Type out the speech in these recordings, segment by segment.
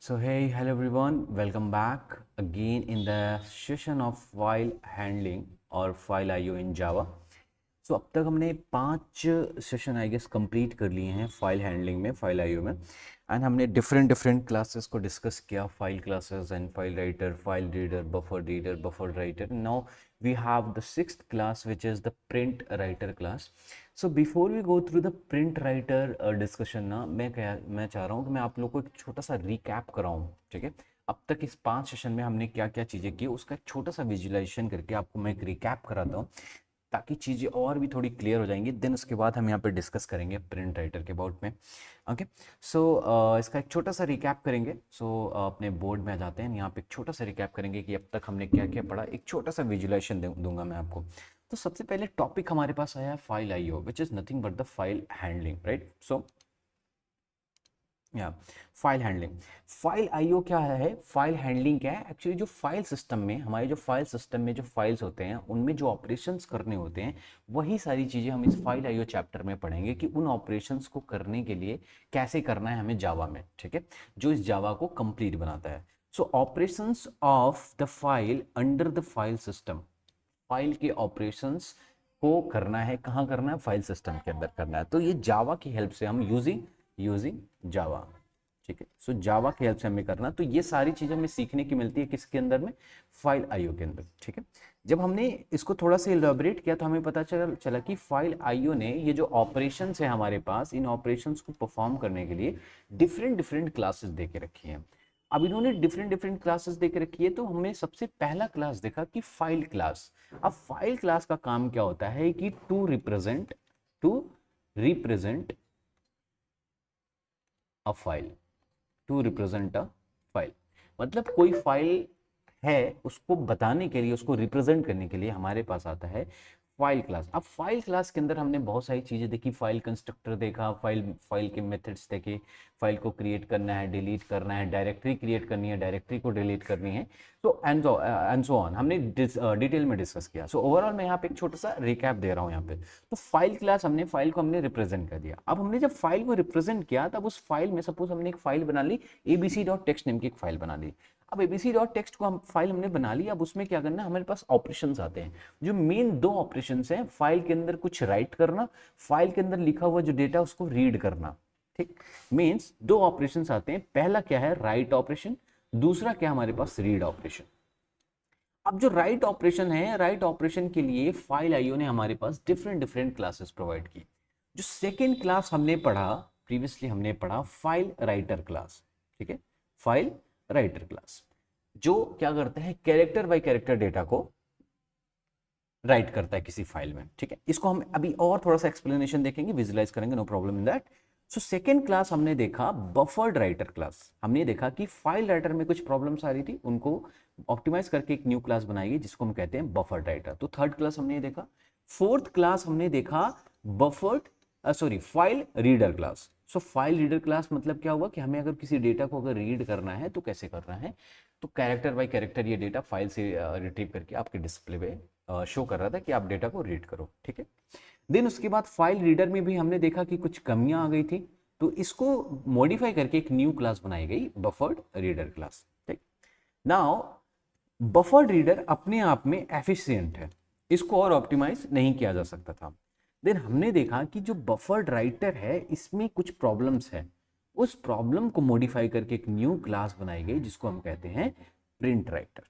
So hey, hello everyone, welcome back again in the session of file handling और file IO in Java. So अब तक हमने 5 session I guess complete कर लिए हैं file handling में, फाइल आईओ में, एंड हमने डिफरेंट क्लासेस को डिस्कस किया, file classes and file writer, file reader, buffer writer. Now we have the sixth class which is the print writer class. So before we go through the print writer discussion ना, मैं चाह रहा हूँ कि मैं आप लोग को एक छोटा सा रिकैप कराऊँ. ठीक है, अब तक इस 5 सेशन में हमने क्या क्या चीज़ें की उसका एक छोटा सा विजुलाइजेशन करके आपको मैं एक रिकैप कराता हूँ, ताकि चीज़ें और भी थोड़ी क्लियर हो जाएंगी. देन उसके बाद हम यहाँ पे डिस्कस करेंगे प्रिंट राइटर के अबाउट में. ओके, सो इसका एक छोटा सा रिकैप करेंगे. सो अपने बोर्ड में आ जाते हैं, यहाँ पे एक छोटा सा रिकैप करेंगे कि अब तक हमने क्या क्या पढ़ा. एक छोटा सा विजुलाइजेशन दूंगा मैं आपको. तो सबसे पहले टॉपिक हमारे पास आया है file IO, which is nothing but the file handling, right. So या फाइल हैंडलिंग, फाइल आईओ क्या है, फाइल हैंडलिंग क्या है. एक्चुअली जो फाइल सिस्टम में, हमारे जो फाइल सिस्टम में जो फाइल्स होते हैं उनमें जो ऑपरेशंस करने होते हैं, वही सारी चीज़ें हम इस फाइल आईओ चैप्टर में पढ़ेंगे कि उन ऑपरेशंस को करने के लिए कैसे करना है हमें जावा में. ठीक है, जो इस जावा को कंप्लीट बनाता है. So operations of the file under the file system, file के ऑपरेशंस को करना है, कहाँ करना है, फाइल सिस्टम के अंदर करना है. तो ये जावा की हेल्प से हम यूजिंग यूजिंग जावा. ठीक है, सो जावा की हेल्प से हमें करना. तो ये सारी चीजें हमें सीखने की मिलती है किसके अंदर में, फाइल आईओ के अंदर. ठीक है, जब हमने इसको थोड़ा सा इलेबोरेट किया तो हमें पता चला कि फाइल आईओ ने ये जो ऑपरेशंस है हमारे पास, इन ऑपरेशंस को परफॉर्म करने के लिए डिफरेंट क्लासेस दे के रखी हैं. अब इन्होंने डिफरेंट क्लासेस दे के रखी है, तो हमने सबसे पहला क्लास देखा कि फाइल क्लास. अब फाइल क्लास का काम क्या होता है कि to represent a file, to represent a file. मतलब कोई फाइल है, उसको बताने के लिए, उसको रिप्रेजेंट करने के लिए हमारे पास आता है फाइल क्लास. अब फाइल क्लास के अंदर हमने बहुत सारी चीजें देखी, फाइल कंस्ट्रक्टर देखा, फाइल फाइल के मेथड्स देखे, फाइल को क्रिएट करना है, डिलीट करना है, डायरेक्टरी क्रिएट करनी है, डायरेक्टरी को डिलीट करनी है. तो एंड सो ऑन हमने डिटेल में डिस्कस किया. सो ओवरऑल मैं यहाँ पे एक छोटा सा रिकैप दे रहा हूँ यहाँ पे. तो फाइल क्लास, हमने फाइल को हमने रिप्रेजेंट कर दिया. अब हमने जब फाइल को रिप्रेजेंट किया, तब उस फाइल में सपोज हमने एक फाइल बना ली, abc.txt नाम की एक फाइल बना ली. अब abc.txt को हम फाइल हमने बना ली. अब उसमें क्या करना है, हमारे पास ऑपरेशंस आते हैं. जो मेन दो ऑपरेशंस हैं, फाइल के अंदर कुछ राइट करना, फाइल के अंदर लिखा हुआ जो डेटा उसको रीड करना. ठीक, मीन्स दो ऑपरेशंस आते हैं. पहला क्या है, राइट ऑपरेशन. दूसरा क्या हमारे पास, रीड ऑपरेशन. अब जो राइट ऑपरेशन है, राइट ऑपरेशन के लिए फाइल आईओ ने हमारे पास डिफरेंट क्लासेस प्रोवाइड की. जो सेकेंड क्लास हमने पढ़ा, प्रीवियसली हमने पढ़ा फाइल राइटर क्लास. ठीक है, फाइल राइटर क्लास जो क्या करता है, कैरेक्टर बाय कैरेक्टर डेटा को राइट करता है किसी फाइल में. ठीक है, इसको हम अभी और थोड़ा सा एक्सप्लेनेशन देखेंगे, विजुलाइज करेंगे, no problem in that. So second class हमने देखा बफर्ड राइटर क्लास. हमने देखा कि फाइल राइटर में कुछ प्रॉब्लम्स आ रही थी, उनको ऑप्टिमाइज करके एक न्यू क्लास बनाई गई जिसको हम कहते हैं बफर्ड राइटर. तो थर्ड क्लास हमने देखा. फोर्थ क्लास हमने देखा buffered sorry file reader class. So file reader class मतलब क्या हुआ कि हमें अगर किसी डेटा को अगर रीड करना है तो कैसे करना है. तो कैरेक्टर बाय कैरेक्टर ये डेटा फाइल से रिट्रीव करके आपके डिस्प्ले पे शो कर रहा था कि आप डेटा को रीड करो. ठीक है, देन उसके बाद फाइल रीडर में भी हमने देखा कि कुछ कमियां आ गई थी, तो इसको मॉडिफाई करके एक न्यू क्लास बनाई गई, बफर्ड रीडर क्लास. ठीक, नाउ बफर्ड रीडर अपने आप में एफिशिएंट है, इसको और ऑप्टिमाइज नहीं किया जा सकता था. देन हमने देखा कि जो बफर्ड राइटर है इसमें कुछ प्रॉब्लम्स है, उस प्रॉब्लम को मॉडिफाई करके एक न्यू क्लास बनाई गई जिसको हम कहते हैं प्रिंट राइटर.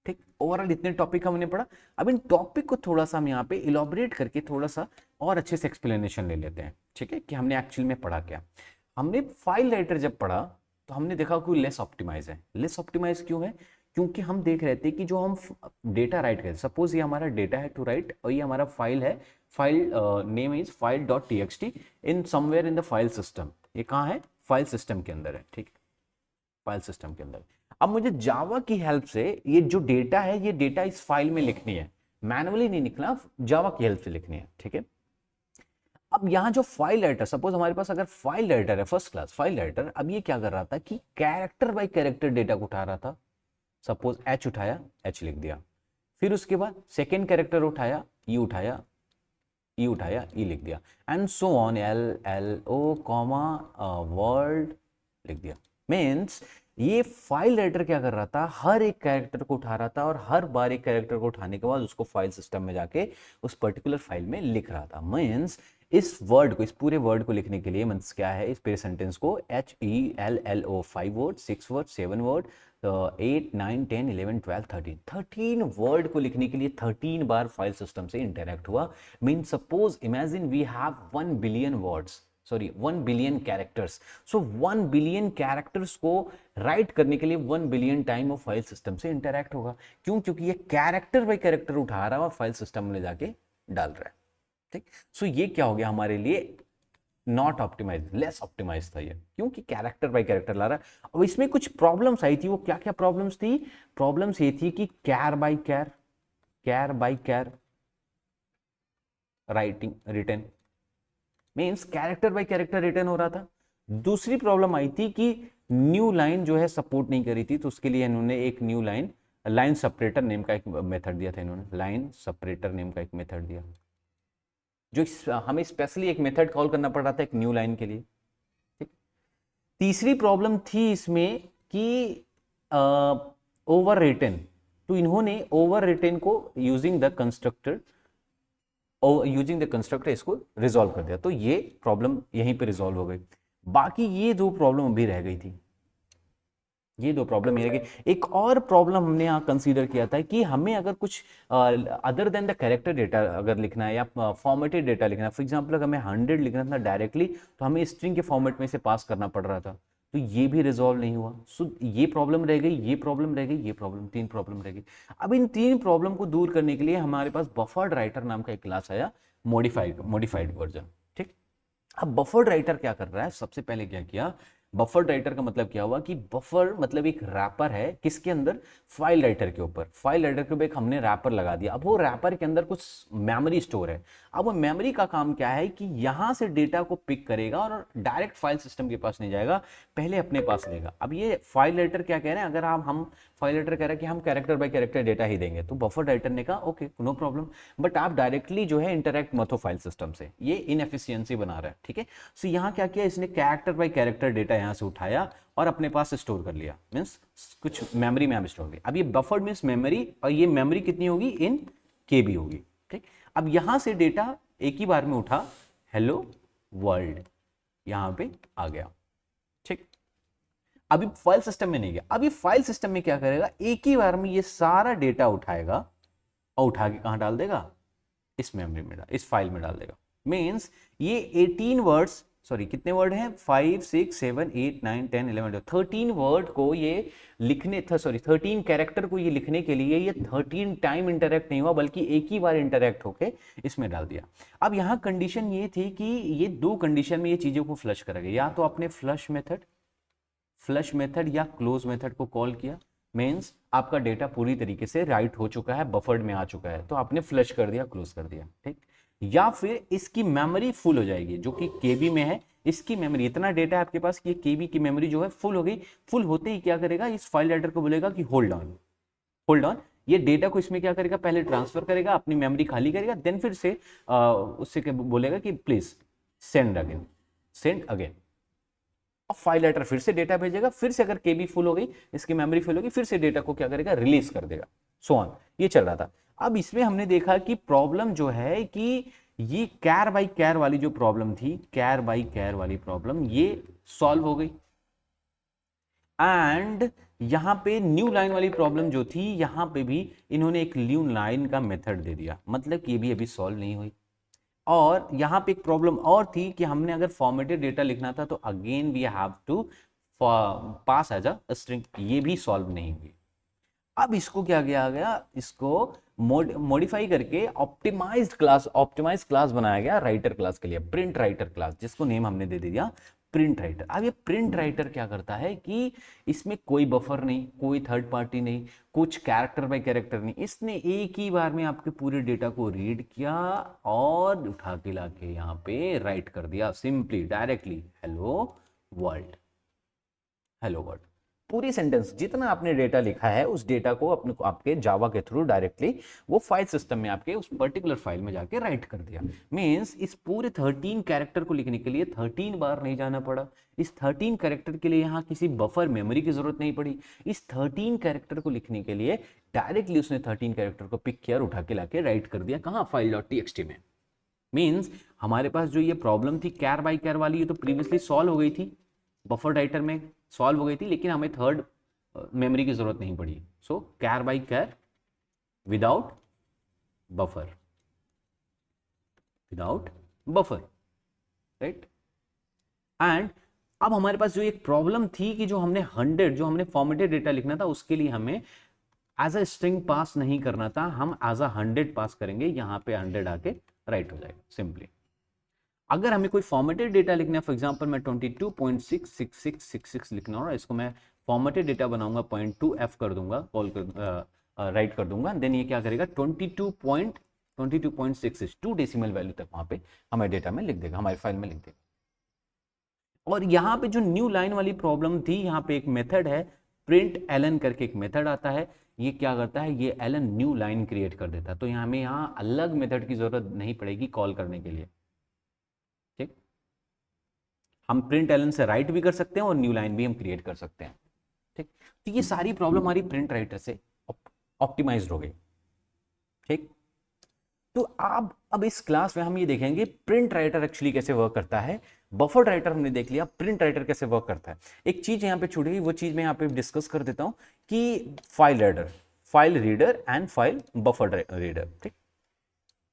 ठीक, ओवरऑल इतने टॉपिक हमने पढ़ा. अब इन टॉपिक को थोड़ा सा हम यहाँ पे इलाबोरेट करके थोड़ा सा और अच्छे से एक्सप्लेनेशन ले लेते हैं. ठीक है, कि हमने एक्चुअली में पढ़ा क्या. हमने फाइल राइटर जब पढ़ा तो हमने देखा कि लेस ऑप्टिमाइज है. लेस ऑप्टिमाइज क्यों है, क्योंकि हम देख रहे थे कि जो हम डेटा राइट करते, सपोज ये हमारा डेटा है टू राइट और ये हमारा फाइल है, file name is file dot T x T in somewhere in the file system. ये कहाँ है, फाइल सिस्टम के अंदर है. ठीक, फाइल सिस्टम के अंदर. अब मुझे जावा की हेल्प से ये जो डेटा है, ये डेटा इस फाइल में लिखनी है, मैनुअली नहीं लिखना, जावा की हेल्प से लिखनी है. ठीक है, अब यहां जो फाइल राइटर, सपोज हमारे पास अगर फाइल राइटर है, फर्स्ट क्लास फाइल राइटर, अब ये क्या कर रहा था कि कैरेक्टर बाय कैरेक्टर डेटा को उठा रहा था. सपोज एच उठाया, एच लिख दिया. फिर उसके बाद सेकेंड कैरेक्टर उठाया, ई उठाया, ई उठाया, ई लिख दिया, and so on, L L O comma world लिख दिया. मीन्स ये फाइल राइटर क्या कर रहा था, हर एक कैरेक्टर को उठा रहा था और हर बार एक कैरेक्टर को उठाने के बाद उसको फाइल सिस्टम में जाके उस पर्टिकुलर फाइल में लिख रहा था। मीन्स इस वर्ड को, इस पूरे वर्ड को लिखने के लिए मीन्स क्या है, इस पूरे सेंटेंस को HELLO 5 word, 6 word, 7 word, 8 9 10 11 12 13 word को लिखने के लिए 13 बार फाइल सिस्टम से इंटरेक्ट हुआ। Mean suppose imagine we have 1 billion words, sorry 1 billion characters, so 1 billion characters को राइट करने के लिए 1 billion time of file system से इंटरेक्ट होगा। क्यों? क्योंकि ये कैरेक्टर बाई कैरेक्टर उठा रहा है और फाइल सिस्टम में जाके डाल रहा है। ठीक, सो ये क्या हो गया हमारे लिए, नॉट ऑप्टिमाइज, लेस ऑप्टिमाइज था ये, क्योंकि कैरेक्टर बाय कैरेक्टर ला रहा है। अब इसमें कुछ प्रॉब्लम्स आई थी, वो क्या क्या प्रॉब्लम्स थी? प्रॉब्लम्स ये थी कि char by char, char by char writing return, means character by character return हो रहा था। दूसरी प्रॉब्लम आई थी कि न्यू लाइन जो है सपोर्ट नहीं करी थी, तो उसके लिए इन्होंने एक new line, line separator name का एक मेथड दिया था इन्होंने, लाइन सेपरेटर नेम का एक मेथड दिया, जो हमें स्पेशली एक मेथड कॉल करना पड़ रहा था एक न्यू लाइन के लिए। ठीक, तीसरी प्रॉब्लम थी इसमें कि ओवर रिटन, तो इन्होंने ओवर रिटन को using the constructor, using the constructor इसको रिजॉल्व कर दिया, तो ये प्रॉब्लम यहीं पे रिजॉल्व हो गई। बाकी ये दो प्रॉब्लम अभी रह गई थी, ये दो प्रॉब्लम ये रही। एक और प्रॉब्लम हमने यहाँ कंसीडर किया था कि हमें अगर कुछ other than the character data अगर लिखना है या फॉर्मेटेड डेटा लिखना है, फॉर एग्जांपल अगर हमें 100 लिखना था डायरेक्टली, तो हमें स्ट्रिंग के फॉर्मेट में से पास करना पड़ रहा था, तो ये भी रिजॉल्व नहीं हुआ। सो ये प्रॉब्लम रह गई, ये प्रॉब्लम रह गई, ये प्रॉब्लम, 3 प्रॉब्लम रह गई। अब इन 3 प्रॉब्लम को दूर करने के लिए हमारे पास बफर्ड राइटर नाम का एक क्लास आया, मॉडिफाइड वर्जन। ठीक, अब बफर्ड राइटर क्या कर रहा है, सबसे पहले क्या किया, बफर्ड राइटर का मतलब क्या हुआ कि बफर मतलब एक रैपर है, किसके अंदर, फाइल राइटर के ऊपर, फाइल राइटर के ऊपर एक हमने रैपर लगा दिया। अब वो रैपर के अंदर कुछ मेमोरी स्टोर है। अब वो मेमोरी का काम क्या है कि यहां से डेटा को पिक करेगा और डायरेक्ट फाइल सिस्टम के पास नहीं जाएगा, पहले अपने पास लेगा। अब ये फाइल राइटर क्या कह रहे हैं, अगर हम फाइल राइटर कह रहे हैं कि हम कैरेक्टर बाय कैरेक्टर डेटा ही देंगे, तो बफर राइटर ने कहा ओके नो प्रॉब्लम, बट आप डायरेक्टली जो है इंटरेक्ट मत हो फाइल सिस्टम से, ये इनएफिशिएंसी बना रहा है। ठीक है, सो यहाँ क्या किया इसने, कैरेक्टर बाय कैरेक्टर डेटा यहाँ से उठाया और अपने पास स्टोर कर लिया, मीन्स कुछ मेमोरी में स्टोर किया। अब ये बफर्ड मीन्स मेमोरी, और ये मेमोरी कितनी होगी, इन केबी होगी। ठीक, अब यहां से डेटा एक ही बार में उठा, हेलो वर्ल्ड यहां पे आ गया। ठीक, अभी फाइल सिस्टम में नहीं गया। अभी फाइल सिस्टम में क्या करेगा, एक ही बार में ये सारा डेटा उठाएगा और उठा के कहां डाल देगा, इस मेमोरी में इस फाइल में डाल देगा। मीन्स ये 18 वर्ड्स, सॉरी कितने वर्ड हैं, 5 6 7 8 9 10 11 13 वर्ड को ये लिखने था, सॉरी 13 कैरेक्टर को ये लिखने के लिए ये 13 टाइम इंटरेक्ट नहीं हुआ, बल्कि एक ही बार इंटरेक्ट होके इसमें डाल दिया। अब यहाँ कंडीशन ये थी कि ये दो कंडीशन में ये चीजों को फ्लश करेगा, या तो आपने फ्लश मेथड या क्लोज मेथड को कॉल किया, मीन्स आपका डेटा पूरी तरीके से राइट हो चुका है, बफर्ड में आ चुका है, तो आपने फ्लश कर दिया, क्लोज कर दिया। ठीक, या फिर इसकी मेमोरी फुल हो जाएगी, जो कि केबी में है, इसकी मेमोरी, इतना डेटा है आपके पास कि केबी की मेमोरी जो है फुल हो गई। फुल होते ही क्या करेगा, इस फाइल राइटर को बोलेगा कि होल्ड ऑन, होल्ड ऑन, ये डेटा को इसमें क्या करेगा, पहले ट्रांसफर करेगा, अपनी मेमोरी खाली करेगा, देन फिर से उससे क्या बोलेगा कि प्लीज सेंड अगेन। अब फाइल राइटर फिर से डेटा भेजेगा, फिर से अगर केबी फुल हो गई, इसकी मेमोरी फुल होगी, फिर से डेटा को क्या करेगा, रिलीज कर देगा, सो ऑन, ये चल रहा था। अब इसमें हमने देखा कि प्रॉब्लम जो है कि ये कैर बाई कैर वाली जो प्रॉब्लम थी, कैर बाई कैर वाली प्रॉब्लम ये सॉल्व हो गई। एंड यहां पे न्यू लाइन वाली प्रॉब्लम जो थी, यहां पे भी इन्होंने एक न्यू लाइन का मेथड दे दिया, मतलब कि ये भी अभी सॉल्व नहीं हुई। और यहां पे एक प्रॉब्लम और थी कि हमने अगर फॉर्मेटेड डेटा लिखना था, तो again we have to pass as a string, ये भी सॉल्व नहीं हुई। अब इसको क्या किया गया, इसको मॉडिफाई करके ऑप्टिमाइज्ड क्लास बनाया गया राइटर क्लास के लिए, प्रिंट राइटर क्लास, जिसको नेम हमने दे दिया प्रिंट राइटर। अब ये प्रिंट राइटर क्या करता है कि इसमें कोई बफर नहीं, कोई थर्ड पार्टी नहीं, कुछ कैरेक्टर बाय कैरेक्टर नहीं, इसने एक ही बार में आपके पूरे डेटा को रीड किया और उठा के लाके यहाँ पे राइट कर दिया, simply directly hello world, hello world. पूरी सेंटेंस जितना आपने डेटा लिखा है उस डेटा को अपने आपके जावा के थ्रू डायरेक्टली वो फाइल सिस्टम में आपके उस पर्टिकुलर फाइल में जाके राइट कर दिया। मीन्स इस पूरे 13 कैरेक्टर को लिखने के लिए 13 बार नहीं जाना पड़ा। इस 13 कैरेक्टर के लिए यहाँ किसी बफर मेमोरी की जरूरत नहीं पड़ी। इस 13 कैरेक्टर को लिखने के लिए डायरेक्टली उसने 13 कैरेक्टर को पिक किया और उठा के लाके राइट कर दिया कहाँ, file.txt में। मीन्स हमारे पास जो ये प्रॉब्लम थी कैर बाई कैर वाली, ये तो प्रीवियसली सॉल्व हो गई थी, बफर राइटर में सॉल्व हो गई थी, लेकिन हमें थर्ड मेमोरी की जरूरत नहीं पड़ी। So char by char without buffer, without buffer, right. And अब हमारे पास जो एक प्रॉब्लम थी कि जो हमने 100 जो हमने फॉर्मेटेड डेटा लिखना था उसके लिए हमें एज अ स्ट्रिंग पास नहीं करना था, हम एज अ 100 पास करेंगे, यहां पे 100 आके राइट हो जाएगा सिंपली। अगर हमें कोई फॉर्मेटेड डेटा लिखना है, फॉर एग्जांपल मैं 22.66666 लिखना हो, इसको मैं फॉर्मेटेड डेटा बनाऊंगा, 0.2f कर दूंगा, कॉल कर राइट कर दूंगा, देन ये क्या करेगा 22.66 2 डेसिमल वैल्यू तक वहां पे हमारे डेटा में लिख देगा, हमारी फाइल में लिख देगा। और यहाँ पे जो न्यू लाइन वाली प्रॉब्लम थी, यहाँ पे एक मेथड है प्रिंट एलन करके, एक मेथड आता है, ये क्या करता है, ये एलन न्यू लाइन क्रिएट कर देता है। तो यहाँ हमें यहाँ अलग मेथड की जरूरत नहीं पड़ेगी कॉल करने के लिए, ठीक। हम प्रिंट एलन से राइट भी कर सकते हैं और न्यू लाइन भी हम क्रिएट कर सकते हैं, ठीक। तो ये सारी प्रॉब्लम हमारी प्रिंट राइटर से ऑप्टिमाइज्ड हो गई, ठीक। तो अब इस क्लास में हम ये देखेंगे प्रिंट राइटर एक्चुअली कैसे वर्क करता है। बफर राइटर हमने देख लिया, प्रिंट राइटर कैसे वर्क करता है। एक चीज यहाँ पे छूट गई, वो चीज मैं यहाँ पे डिस्कस कर देता हूँ कि file reader and file buffer reader, ठीक।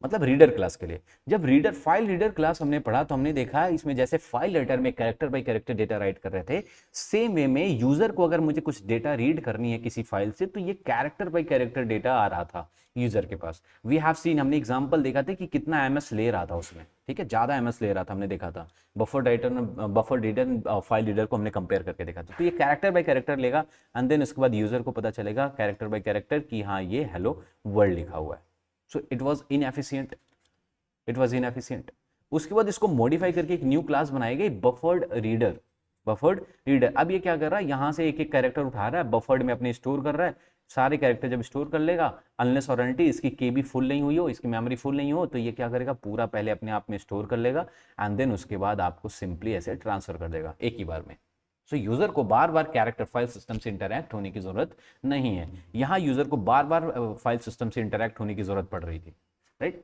मतलब रीडर क्लास के लिए, जब रीडर फाइल रीडर क्लास हमने पढ़ा तो हमने देखा इसमें जैसे फाइल राइटर में character by character data right कर रहे थे, सेम वे में यूजर को अगर मुझे कुछ डेटा रीड करनी है किसी फाइल से तो ये कैरेक्टर बाय कैरेक्टर डेटा आ रहा था यूजर के पास। वी हैव सीन, हमने एग्जांपल देखा था कि कितना एमएस ले रहा था उसमें, ठीक है, ज्यादा एमएस ले रहा था, हमने देखा था buffer writer buffer reader file reader को हमने कंपेयर करके देखा था। तो ये कैरेक्टर बाय कैरेक्टर लेगा एंड देन उसके बाद यूजर को पता चलेगा कैरेक्टर बाय कैरेक्टर कि हाँ ये हेलो वर्ल्ड लिखा हुआ है। सो इट वॉज इनएफिशिएंट, उसके बाद इसको मॉडिफाई करके एक न्यू क्लास बनाई गई बफर्ड रीडर। अब ये क्या कर रहा है, यहां से एक एक कैरेक्टर उठा रहा है, बफर्ड में अपने स्टोर कर रहा है सारे कैरेक्टर। जब स्टोर कर लेगा अनलेस और अनटिल इसकी केबी फुल नहीं हुई हो, इसकी मेमोरी फुल नहीं हो, तो ये क्या करेगा पूरा पहले अपने आप में स्टोर कर लेगा एंड देन उसके बाद आपको सिंपली ऐसे ट्रांसफर कर देगा एक ही बार में। सो यूजर को बार बार कैरेक्टर फाइल सिस्टम से इंटरैक्ट होने की जरूरत नहीं है। यहां यूजर को बार बार फाइल सिस्टम से इंटरैक्ट होने की जरूरत पड़ रही थी, राइट।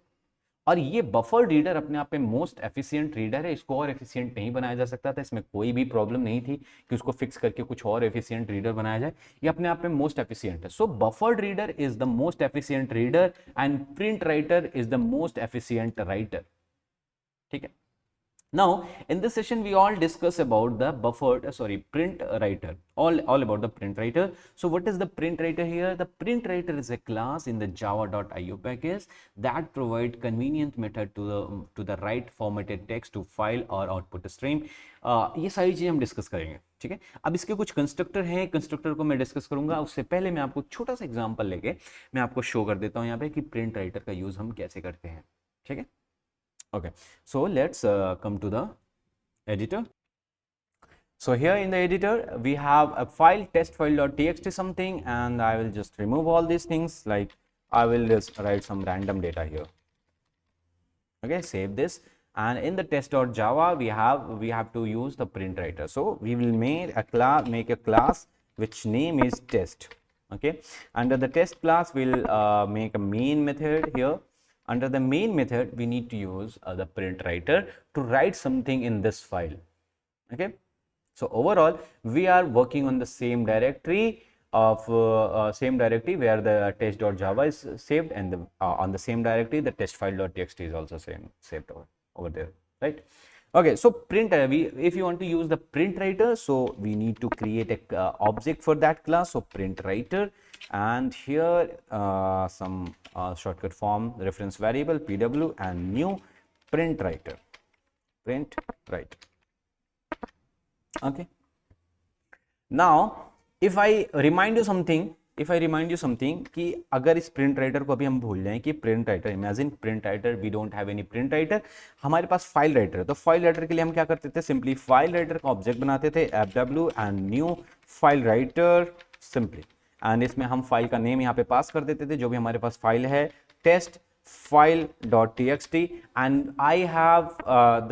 और ये बफर रीडर अपने आप में मोस्ट एफिशिएंट रीडर है, इसको और एफिशिएंट नहीं बनाया जा सकता था, इसमें कोई भी प्रॉब्लम नहीं थी कि उसको फिक्स करके कुछ और एफिशिएंट रीडर बनाया जाए, ये अपने आप में मोस्ट एफिशिएंट है। So buffer reader is the most efficient reader and print writer is the most efficient writer, ठीक है। Now in this session we all discuss about the print writer, all about the print writer. So what is the print writer here? The print writer is a class in the java.io package that provide convenient method to the write formatted text to file or output stream. ये सारी चीजें हम discuss करेंगे, ठीक है। अब इसके कुछ कंस्ट्रक्टर हैं, कंस्ट्रक्टर को मैं डिस्कस करूंगा, उससे पहले मैं आपको छोटा सा एग्जांपल लेके मैं आपको शो कर देता हूं यहाँ पे कि प्रिंट राइटर का यूज हम कैसे करते हैं, ठीक है। Okay, so let's come to the editor. So here in the editor we have a file test file.txt something, and I will just remove all these things, like I will just write some random data here. Okay, save this, and in the test.java we have to use the print writer. So we will make a class which name is test. Okay, under the test class we'll make a main method here. Under the main method we need to use the print writer to write something in this file. Okay, so overall we are working on the same directory where the test.java is saved, and on the same directory the test file.txt is also saved over there, right. Okay, so if you want to use the print writer, so we need to create a object for that class, so print writer, and here some shortcut form reference variable pw and new print writer. Okay, now if I remind you something, if I remind you something कि अगर इस print writer को अभी हम भूल जाएं कि print writer, imagine print writer, we don't have any print writer, हमारे पास फाइल राइटर है। तो फाइल राइटर के लिए हम क्या करते थे, सिंपली फाइल राइटर का ऑब्जेक्ट बनाते थे fw and new file writer simply, and इसमें हम फाइल का नेम यहाँ पे पास कर देते थे, जो भी हमारे पास फाइल है test file.txt, and I have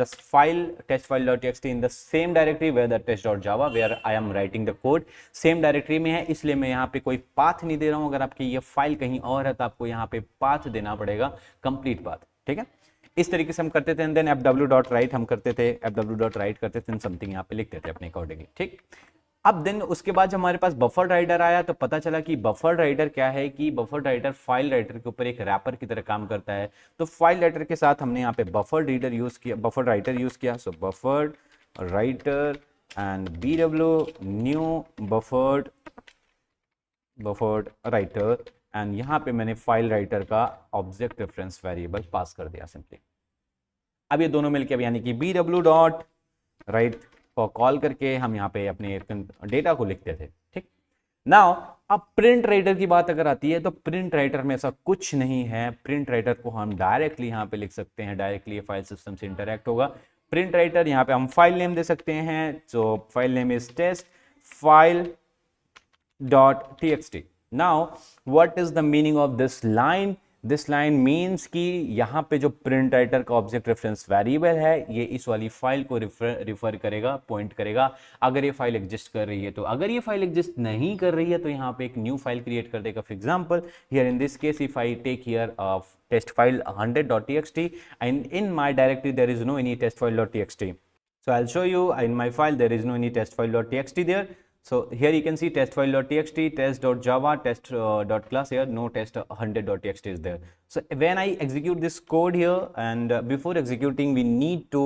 the file testfile.txt in the same directory where the test.java where I am writing the code, same directory में है, इसलिए मैं यहाँ पे कोई पाथ नहीं दे रहा हूँ। अगर आपकी ये फाइल कहीं और है तो आपको यहाँ पे पाथ देना पड़ेगा, कंप्लीट पाथ, ठीक है। इस तरीके से हम करते थे, एंड देन fw.write हम करते थे, fw.write करते थे, समथिंग यहाँ पे लिखते थे अपने अकॉर्डिंगली, ठीक। अब देन उसके बाद जब हमारे पास बफर राइटर आया तो पता चला कि बफर राइटर क्या है, कि बफर राइटर फाइल राइटर के ऊपर एक रैपर की तरह काम करता है। तो फाइल राइटर के साथ हमने यहाँ पे बफर रीडर यूज किया, बफर राइटर यूज किया। So buffer writer and bw new buffered writer, and यहाँ पे मैंने फाइल राइटर का ऑब्जेक्ट रेफरेंस वेरिएबल पास कर दिया सिंपली। अब ये दोनों मिलकर, अब यानी कि bw.write को कॉल करके हम यहाँ पे अपने डेटा को लिखते थे, ठीक। नाउ अब प्रिंट राइटर की बात अगर आती है तो प्रिंट राइटर में ऐसा कुछ नहीं है। प्रिंट राइटर को हम डायरेक्टली यहाँ पे लिख सकते हैं, डायरेक्टली ये फाइल सिस्टम से इंटरेक्ट होगा। प्रिंट राइटर यहाँ पे हम फाइल नेम दे सकते हैं, जो file name is test file.txt। Now what is the meaning of this line? This line means कि यहाँ पे जो प्रिंट राइटर का ऑब्जेक्ट रेफरेंस वेरिएबल है, ये इस वाली फाइल को रिफर करेगा, पॉइंट करेगा, अगर ये फाइल एग्जिस्ट कर रही है तो। अगर ये फाइल एग्जिस्ट नहीं कर रही है तो यहाँ पे एक न्यू फाइल क्रिएट कर देगा। For example here in this case if I take here of test file 100.txt and in my directory there is no any test file.txt, so I'll show you in my file there is no any test file.txt there. So here you can see test file.txt, test.java, test.class, here no test 100.txt is there. So when I execute this code here, and before executing we need to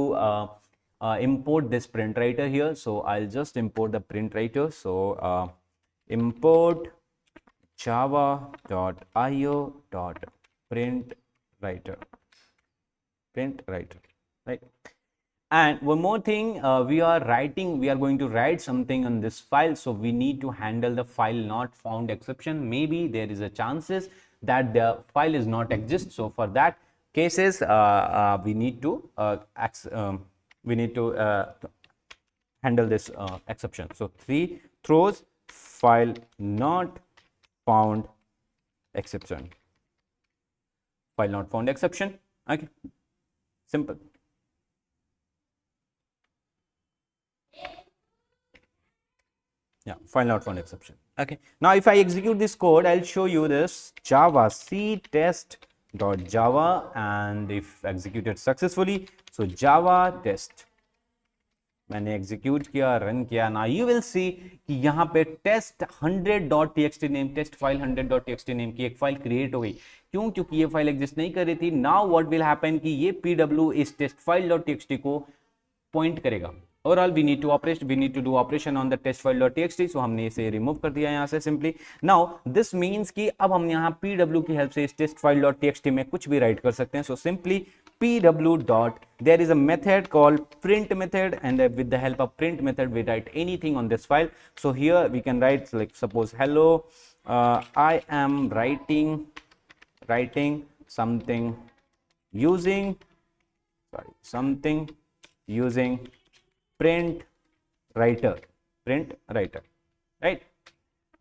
import this print writer here. So I'll just import the print writer. So import java.io.print writer, right? And one more thing, we are going to write something on this file, so we need to handle the file not found exception. Maybe there is a chances that the file is not exist, so for that cases we need to handle this exception. So 3 throws file not found exception, okay, simple. Yeah, file not found exception. Okay, now if I execute this code, I'll show you this java c test.java, and if executed successfully, so java test मैंने execute किया, run किया, ना you will see कि यहाँ पे test 100.txt name, test file 100.txt name की एक file create हो गई। क्यों? क्योंकि ये फाइल एग्जिस्ट नहीं कर रही थी। नाउ व्हाट विल हैपन कि ये pw इस टेस्ट फाइल.txt को पॉइंट करेगा। Overall we need to do operation on the test फाइल.txt, सो हमने इसे रिमूव कर दिया यहाँ से सिंपली। नाउ दिस मीन्स कि अब हम यहाँ pw की हेल्प से इस टेस्ट फाइल.txt में कुछ भी राइट कर सकते हैं। So simply pw dot, there is a method called print method, and with the help of print method we write anything on this file. So here we can write, like suppose hello, I am writing something using print writer, right?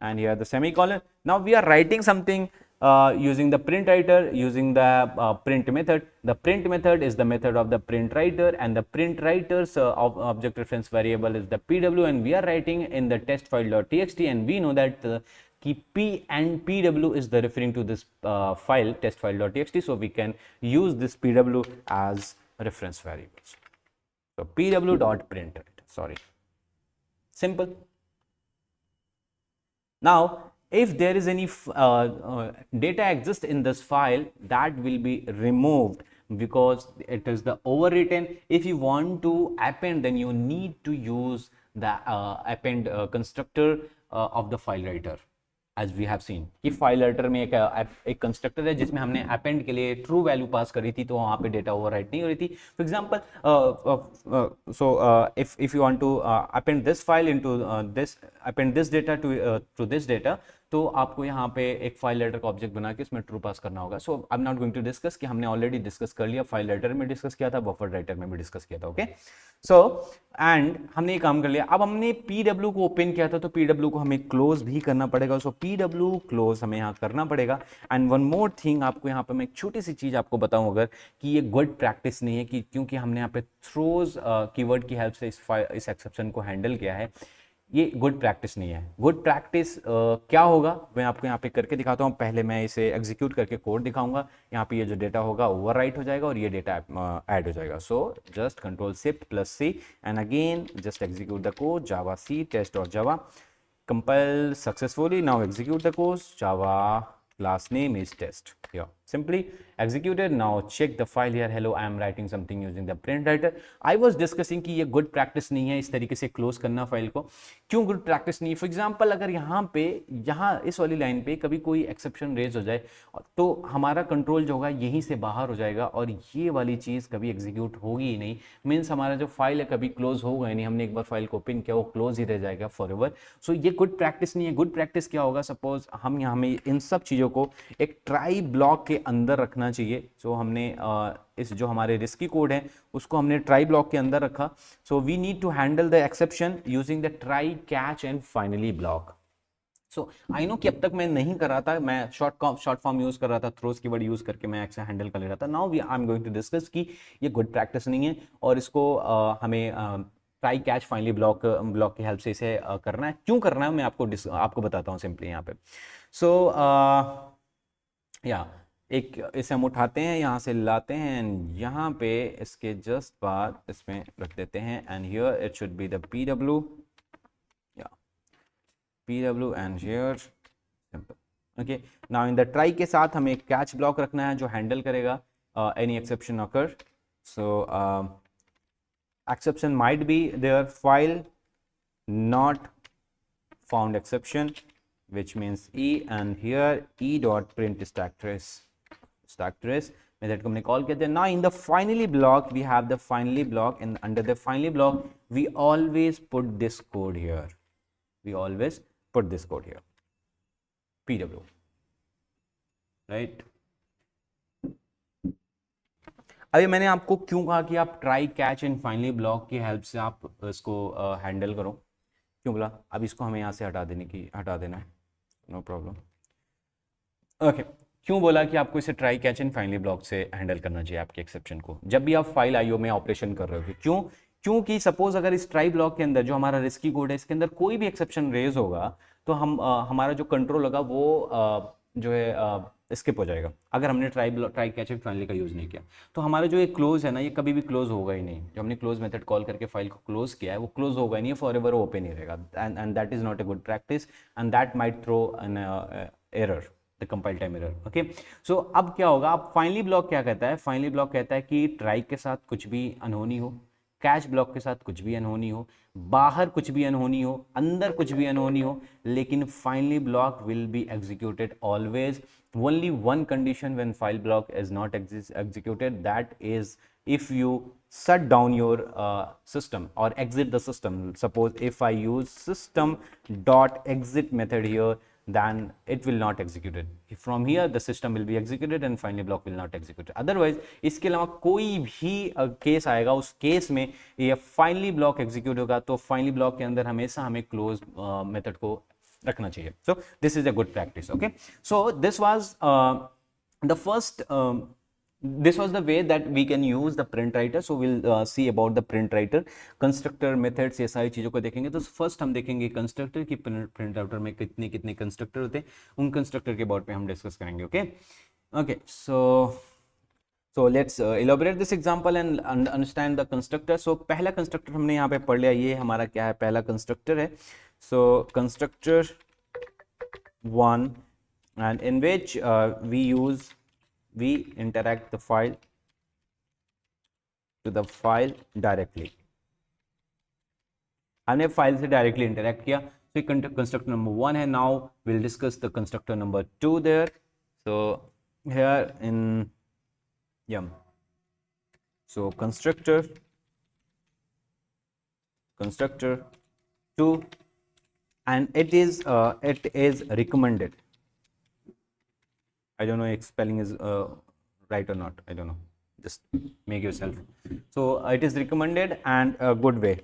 And here the semicolon. Now we are writing something using the print writer, using the print method. The print method is the method of the print writer, and the print writer's object reference variable is the pw, and we are writing in the test file.txt, and we know that p and pw is the referring to this file test file.txt, so we can use this pw as reference variables. So pw.print, sorry, simple. Now if there is any data exists in this file, that will be removed because it is the overwritten. If you want to append, then you need to use the append constructor of the file writer, as we have seen कि file writer में एक constructor है जिसमें हमने append के लिए true value pass करी थी, तो वहाँ पे डेटा ओवरराइट नहीं हो रही थी। For example if you want to append this file into append this data to this data, तो आपको यहाँ पे एक फाइल लेटर का ऑब्जेक्ट बना के उसमें ट्रू पास करना होगा। So I am not going to discuss, कि हमने ऑलरेडी डिस्कस कर लिया, फाइल लेटर में डिस्कस किया था, बफर राइटर में भी डिस्कस किया था। ओके, सो एंड हमने ये काम कर लिया। अब हमने पीडब्ल्यू को ओपन किया था, तो पीडब्ल्यू को हमें क्लोज भी करना पड़ेगा। सो पीडब्ल्यू क्लोज हमें यहाँ करना पड़ेगा। एंड वन मोर थिंग, आपको यहाँ पे मैं एक छोटी सी चीज आपको बताऊं, अगर कि ये गुड प्रैक्टिस नहीं है, कि क्योंकि हमने यहाँ पे थ्रोज कीवर्ड की हेल्प से इस एक्सेप्शन को हैंडल किया है, ये गुड प्रैक्टिस नहीं है। गुड प्रैक्टिस क्या होगा, मैं आपको यहाँ पे करके दिखाता हूँ। पहले मैं इसे एग्जीक्यूट करके कोड दिखाऊंगा। यहाँ पे ये जो डेटा होगा ओवरराइट हो जाएगा और ये डेटा ऐड हो जाएगा। So just control shift plus C and again just execute the code, Java C test और Java compiled successfully. Now execute the course. Java class name is test. Here simply executed. Now check the file here. Hello, I am writing something using the print writer. I was discussing कि ये good practice नहीं है इस तरीके से close करना file को। क्यों good practice नहीं है? For example, अगर यहाँ पे इस वाली लाइन पे कभी कोई exception raise हो जाए तो हमारा कंट्रोल जो होगा यहीं से बाहर हो जाएगा और ये वाली चीज़ कभी एग्जीक्यूट होगी ही नहीं। मीन्स हमारा जो फाइल है कभी क्लोज होगा ही नहीं। हमने एक बार फाइल को ओपन किया, वो क्लोज ही रह जाएगा फॉर एवर। सो ये गुड प्रैक्टिस नहीं है। गुड प्रैक्टिस क्या होगा, सपोज हम यहाँ में इन सब चीज़ों को एक ट्राई ब्लॉक के अंदर रखना चाहिए। सो हमने इस जो हमारे रिस्की कोड है उसको हमने ट्राई ब्लॉक के अंदर रखा। So we need to handle the exception using the try catch and finally block. So I know कि अब तक मैं नहीं कर रहा था, मैं शॉर्ट फॉर्म यूज कर रहा था, थ्रोज की वर्ड यूज करके मैं ऐसे हैंडल कर ले रहा था। Now we I am going to discuss कि ये गुड प्रैक्टिस नहीं है और इसको हमें ट्राई कैच फाइनली ब्लॉक की हेल्प से इसे करना है। क्यों करना है मैं आपको बताता हूँ सिंपली यहाँ पे। सो या एक इसे हम उठाते हैं, यहाँ से लाते हैं एंड यहाँ पे इसके जस्ट बाद इसमें रख देते हैं and here it should be the pw and here simple. Okay, now in the try के साथ हमें कैच ब्लॉक रखना है जो हैंडल करेगा any exception occur. So exception might be there, file not found exception, which means e, and here e dot print stack trace method को हमने call किया था। Now in the finally block we have the finally block and under the finally block we always put this code here. Put this code here, pw, right? अभी मैंने आपको क्यों कहा कि आप try catch and finally block की help से आप इसको हैंडल करो, क्यों बोला? अब इसको हमें यहाँ से हटा देना है, नो प्रॉब्लम। ओके, क्यों बोला कि आपको इसे try catch and finally block से हैंडल करना चाहिए आपके एक्सेप्शन को जब भी आप फाइल आईओ में ऑपरेशन कर रहे हो? क्यों? क्योंकि सपोज अगर इस ट्राई ब्लॉक के अंदर जो हमारा रिस्की कोड है इसके अंदर कोई भी एक्सेप्शन रेज होगा तो हमारा जो कंट्रोल होगा वो जो है स्किप हो जाएगा। अगर हमने ट्राई कैच एंड फाइनली का यूज नहीं किया तो हमारा जो ये क्लोज है ना, ये कभी भी क्लोज होगा ही नहीं। जो हमने क्लोज मेथड कॉल करके फाइल को क्लोज किया है वो क्लोज होगा ही नहीं, फॉर एवर ओपन ही रहेगा। And that is not a good practice and that might throw an error, the compile time error. Okay, so अब क्या होगा? अब फाइनली ब्लॉक क्या कहता है? फाइनली ब्लॉक कहता है कि ट्राई के साथ कुछ भी अनहोनी हो, कैच ब्लॉक के साथ कुछ भी अनहोनी हो, बाहर कुछ भी अनहोनी हो, अंदर कुछ भी अनहोनी हो, लेकिन finally block will be executed always. only one condition when file block is not executed, that is if you shut down your system or exit the system. Suppose if I use system dot exit method here, then it will not execute it. From here the system will be executed and finally block will not execute it. Otherwise इसके अलावा कोई भी case आएगा उस case में ये finally block execute होगा, तो फाइनली ब्लॉक के अंदर हमेशा हमें क्लोज मेथड को रखना चाहिए। सो this is a good practice. Okay, so this was the first this was the way that we can use the print writer. So we'll see about the print writer, constructor, methods, ये सारी चीजों को देखेंगे। तो first हम देखेंगे constructor की, print router में कितने कितने कंस्ट्रक्टर होते हैं, उन कंस्ट्रक्टर के बारे में हम डिस्कस करेंगे। Okay okay, so let's elaborate this example and understand the constructor. So पहला कंस्ट्रक्टर हमने यहाँ पे पढ़ लिया, ये हमारा क्या है? पहला कंस्ट्रक्टर है। So constructor 1, and in which we interact the file to the file directly. हमने फाइल से डायरेक्टली इंटरेक्ट किया, तो कंस्ट्रक्टर नंबर 1 है। Now will discuss the constructor number 2 there. So here in so constructor 2 and it is recommended. I don't know if spelling is right or not. I don't know. Just make yourself. So it is recommended and a good way,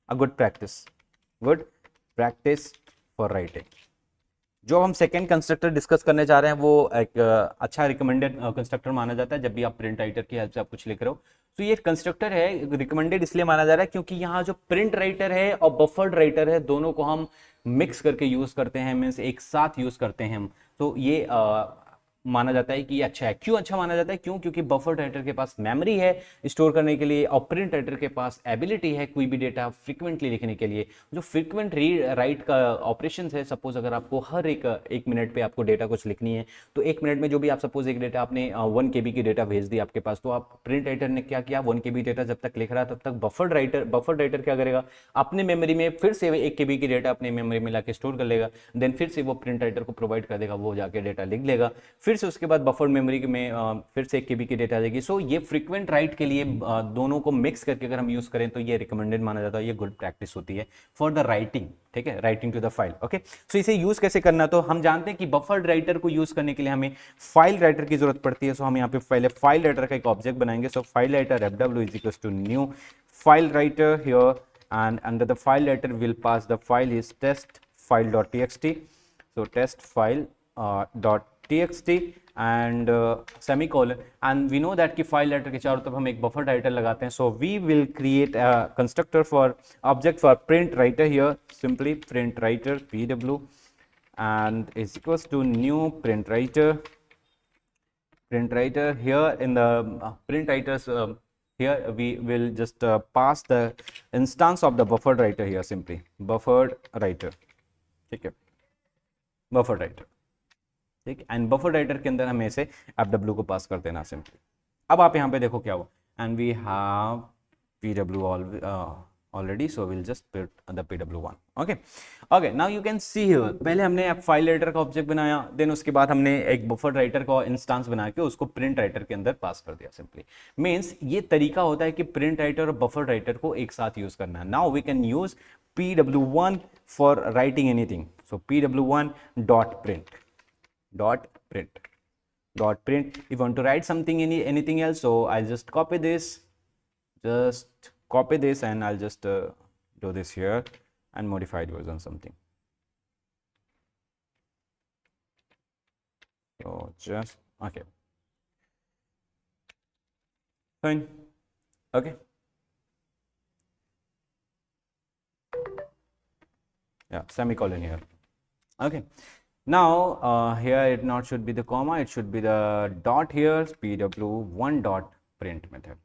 a good practice for writing. जो हम second constructor discuss करने जा रहे हैं वो एक अच्छा recommended constructor माना जाता है जब भी आप प्रिंट राइटर की हेल्प से आप कुछ लिख रहे हो. तो ये कंस्ट्रक्टर है रिकमेंडेड इसलिए माना जा रहा है क्योंकि यहाँ जो प्रिंट राइटर है और बफर्ड राइटर है दोनों को हम मिक्स करके यूज करते हैं, मीन्स एक साथ यूज करते हैं हम. तो ये माना जाता है कि ये अच्छा है. क्यों अच्छा माना जाता है? क्यों? क्योंकि बफर राइटर के पास मेमोरी है स्टोर करने के लिए और प्रिंट राइटर के पास एबिलिटी है कोई भी डेटा फ्रिक्वेंटली लिखने के लिए. जो फ्रिक्वेंट रीड राइट का ऑपरेशन है, सपोज अगर आपको हर एक मिनट पे आपको डेटा कुछ लिखनी है तो एक मिनट में जो भी आप सपोज एक डेटा आपने 1 KB की डेटा भेज दी आपके पास, तो आप प्रिंट राइटर ने क्या किया, 1 KB डेटा जब तक लिख रहा है तब तक बफर राइटर क्या करेगा, अपने मेमोरी में फिर से 1 KB की डेटा अपने मेमोरी में लाके स्टोर कर लेगा. देन फिर से वो प्रिंट राइटर को प्रोवाइड कर देगा, वो जाके डेटा लिख लेगा. फिर से उसके बाद बफर मेमोरी में फिर से 1 KB की डेटा आ जाएगी. सो ये फ्रीक्वेंट राइट के लिए दोनों को मिक्स करके अगर हम यूज करें तो ये रिकमेंडेड माना जाता है. ये गुड प्रैक्टिस होती है फॉर द राइटिंग. ठीक है, writing to the file. Okay, so इसे यूज कैसे करना, तो हम जानते हैं कि बफर्ड राइटर को यूज करने के लिए हमें फाइल राइटर की जरूरत पड़ती है. सो हम यहाँ पे पहले फाइल राइटर का एक ऑब्जेक्ट बनाएंगे. So file writer fw is equal to new file writer here, and under the file writer we'll pass the file is test file.txt. so test file .txt and semicolon, and we know that कि file writer के चारों तरफ हम एक buffer writer लगाते हैं. so we will create a constructor for object for print writer here. simply print writer pw and is equals to new print writer here. in the print writers here we will just pass the instance of the buffered writer here. simply buffered writer. ठीक है, buffered writer. ठीक, and buffer writer के अंदर हमें इसे fw को pass कर देना सिंपली. अब आप यहाँ पे देखो क्या हुआ, and we have pw already, so we'll just put the pw1. okay now you can see here, पहले हमने फाइल राइटर का ऑब्जेक्ट बनाया, देन उसके बाद हमने एक बफर राइटर का इंस्टेंस बना के उसको प्रिंट राइटर के अंदर पास कर दिया. सिंपली मींस ये तरीका होता है कि प्रिंट राइटर और बफर राइटर को एक साथ यूज करना है. Now we can use pw1 for writing anything. So pw1 dot print. if you want to write something anything else, so I'll just copy this and I'll just do this here and modified version something. so just okay, fine. okay, yeah, semicolon here. okay, now here it not should be the comma, it should be the dot here, pw1 dot print method,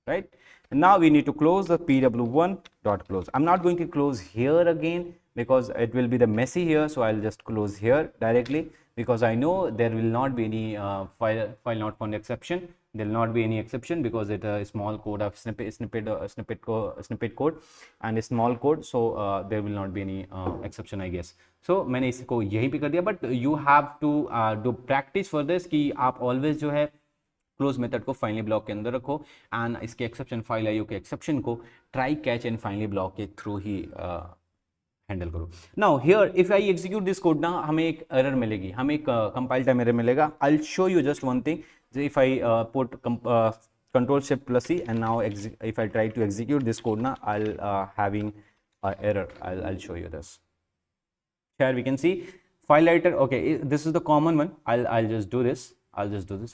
right? And now we need to close the pw1 dot close. I'm not going to close here again because it will be the messy here, so I'll just close here directly because I know there will not be any file not found exception. There will not be any exception because it's a small code of snippet code and a small code, so there will not be any exception, I guess. so मैंने इसको यहीं पे कर दिया, but you have to do practice for this कि आप always जो है क्लोज मेथड को फाइनली ब्लॉक के अंदर रखो एंड इसके एक्सेप्शन फाइल आईओ के एक्सेप्शन को try catch and finally block के थ्रू ही हैंडल करो. Now here if I execute this code ना, हमें एक एरर मिलेगी, हमें एक कंपाइल टाइम एरर मिलेगा. I will show you just one thing. If I put control shift plus C and now if I try to execute this code now I'll having a error. I'll show you this. Here we can see file writer. okay, this is the common one. I'll just do this.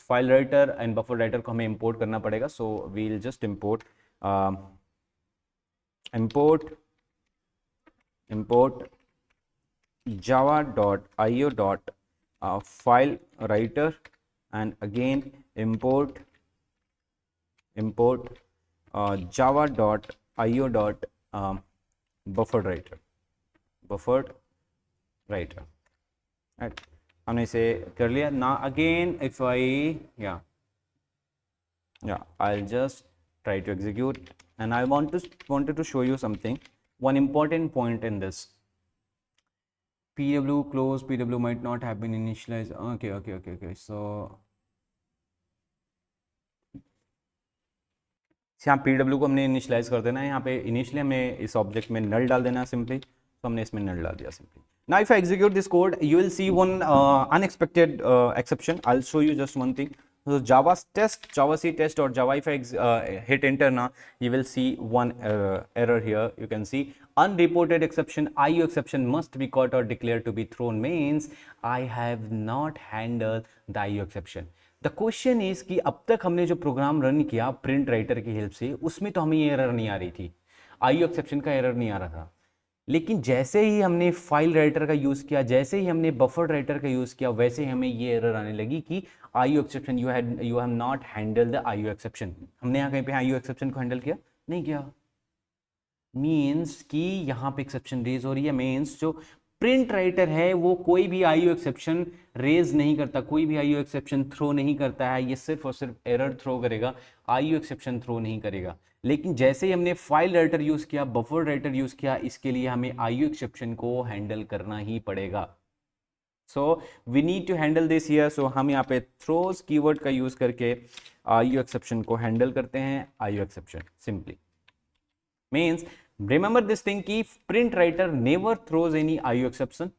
file writer and buffer writer को हमें import करना पड़ेगा. so we'll just import java.io. file writer and again import java.io. buffered writer. right, हमने इसे कर लिया. now again if I I'll just try to execute and I wanted to show you something, one important point in this. pw close, pw might not have been initialized. okay, so यहाँ pw को हमने initialise कर देना है. यहाँ पे initially हमें इस ऑब्जेक्ट में नल डाल देना है सिंपली. तो हमने इसमें नल डाल दिया simply. Now if I execute this code, you will see one unexpected exception. I'll show you just one thing. So Java test, Java C test or Java, if I hit enter now, you will see one error here. You can see unreported exception, IO exception must be caught or declared to be thrown, means I have not handled the IO exception. The question is कि अब तक हमने जो program run किया print writer की help से, उसमें तो हमें ये एरर नहीं आ रही थी, आईओ एक्सेप्शन का एरर नहीं आ रहा था. लेकिन जैसे ही हमने फाइल राइटर का यूज किया, जैसे ही हमने बफर राइटर का यूज किया, वैसे ही हमें ये एरर आने लगी कि IO exception, you have not handle the IO exception. हमने यहाँ कहीं पे आईओ एक्सेप्शन को हैंडल किया नहीं किया, मीन्स कि यहाँ पे एक्सेप्शन रेज हो रही है. मीन्स जो प्रिंट राइटर है वो कोई भी आईओ एक्सेप्शन रेज नहीं करता, कोई भी आईओ एक्सेप्शन थ्रो नहीं करता है, ये सिर्फ और सिर्फ एरर थ्रो करेगा, आईओ एक्सेप्शन थ्रो नहीं करेगा. लेकिन जैसे ही हमने फाइल राइटर यूज किया, बफर राइटर यूज किया, इसके लिए हमें आईओ एक्सेप्शन को हैंडल करना ही पड़ेगा. So we need to handle this here. So हम यहाँ पे थ्रोज कीवर्ड का यूज करके आईओ एक्सेप्शन को हैंडल करते हैं. IO exception simply means, remember this thing ki print writer never throws any IO exception,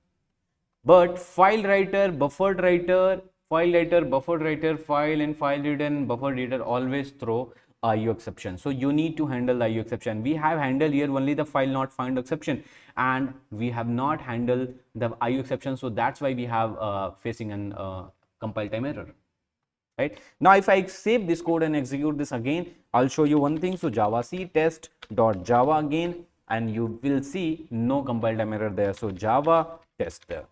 but file writer, buffered writer, file writer, buffered writer, file and file reader and buffer reader always throw IO exception. So you need to handle the IO exception. We have handled here only the file not found exception, and we have not handled the IO exception. So that's why we have facing an compile time error. Right now, if I save this code and execute this again, I'll show you one thing. So Java C test dot Java again, and you will see no compile time error there. So Java test there.